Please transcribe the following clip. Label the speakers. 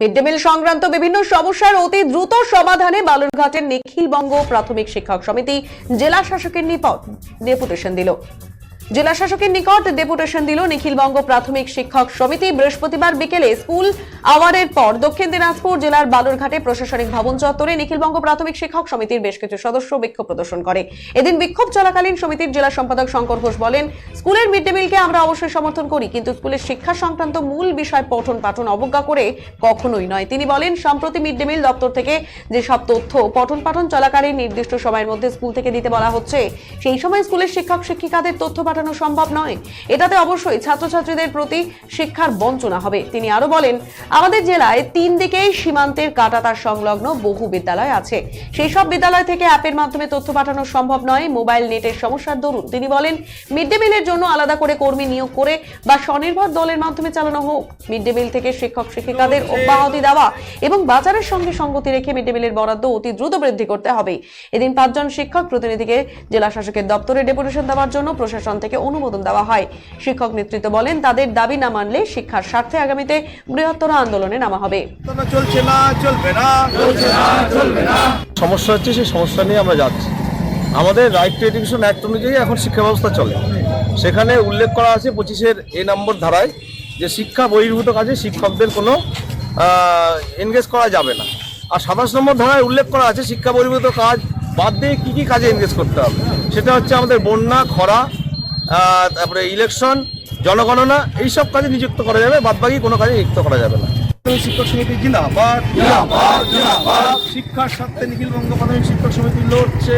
Speaker 1: Mid day meal সংক্রান্ত বিভিন্ন সমস্যার অতি দ্রুত সমাধানে বালুরঘাটের নিখিলবঙ্গ প্রাথমিক শিক্ষক সমিতি জেলা শাসকের নিকট ডেপুটেশন দিল নিখিলবঙ্গ প্রাথমিক শিক্ষক সমিতি। বৃহস্পতিবার বিকেলে স্কুল আওয়ারের পর দক্ষিণ দিনাজপুর জেলার বালুরঘাটে প্রশাসনিক ভবন চত্বরে নিখিলবঙ্গ প্রাথমিক শিক্ষক সমিতির বেশ কিছু সদস্য বিক্ষোভ প্রদর্শন করে। এদিন বিক্ষোভ চলাকালীন সমিতির জেলা সম্পাদক শঙ্কর ঘোষ বলেন, স্কুলের মিড ডে মিলকে আমরা অবশ্যই সমর্থন করি, কিন্তু স্কুলের শিক্ষা সংক্রান্ত মূল বিষয় পঠন পাঠন অবজ্ঞা করে কখনোই নয়। তিনি বলেন, সম্প্রতি মিড ডে মিল দপ্তর থেকে যে সব তথ্য পঠন পাঠন চলাকালীন নির্দিষ্ট সময়ের মধ্যে স্কুল থেকে দিতে বলা হচ্ছে, সেই সময় স্কুলের শিক্ষক শিক্ষিকাদের তথ্য পাঠানো সম্ভব নয়। এটাতে অবশ্যই ছাত্রছাত্রীদের প্রতি শিক্ষার বঞ্চনা হবে। তিনি আরো বলেন, আমাদের জেলায় 3 দিকেই সীমান্তের কাঁটাতার সংলগ্ন বহু বিদ্যালয় আছে। সেই সব বিদ্যালয় থেকে অ্যাপের মাধ্যমে তথ্য পাঠানো সম্ভব নয়, মোবাইল নেটের সমস্যার দরুন। তিনি বলেন, মিড ডে মিলের জন্য আলাদা করে কর্মী নিয়োগ করে বা স্বনির্ভর দলের মাধ্যমে চালানো হোক। মিড ডে মিল থেকে শিক্ষক শিক্ষিকাদের অব্যাহতি দেওয়া এবং বাজারের সঙ্গে সঙ্গতি রেখে মিড ডে মিলের বরাদ্দ অতি দ্রুত বৃদ্ধি করতে হবে। এদিন 5 জন শিক্ষক প্রতিনিধিকে জেলা শাসকের দপ্তরে ডেপুটেশন দেওয়ার জন্য প্রশাসন থেকে অনুমোদন দেওয়া হয়। শিক্ষক নেতৃত্ব বলেন, তাদের দাবি না মানলে শিক্ষার স্বার্থে আগামীতে বৃহত্তর আন্দোলনে নামা হবে।
Speaker 2: সমস্যা হচ্ছে, সেই সমস্যা নিয়ে আমরা যাচ্ছি। আমাদের রাইট টু এডুকেশন অ্যাক্ট অনুযায়ী এখন শিক্ষা ব্যবস্থা চলে। সেখানে উল্লেখ করা আছে 25-এর A নম্বর ধারায় যে শিক্ষা বহির্ভূত কাজে শিক্ষকদের কোনো এনগেজ করা যাবে না। আর 27 নম্বর ধারায় উল্লেখ করা আছে শিক্ষা বহির্ভূত কাজ বাদ দিয়ে কী কী কাজে এনগেজ করতে হবে। সেটা হচ্ছে আমাদের বন্যা, খরা, তারপরে ইলেকশন, জনগণনা, এইসব কাজে নিযুক্ত করা যাবে, বাদবাকি কোনো কাজে নিযুক্ত করা যাবে না। শিক্ষক সমিতি জিন্দাবাদ, শিক্ষার স্বার্থে নিখিলবঙ্গ প্রাথমিক শিক্ষক সমিতি লড়ছে।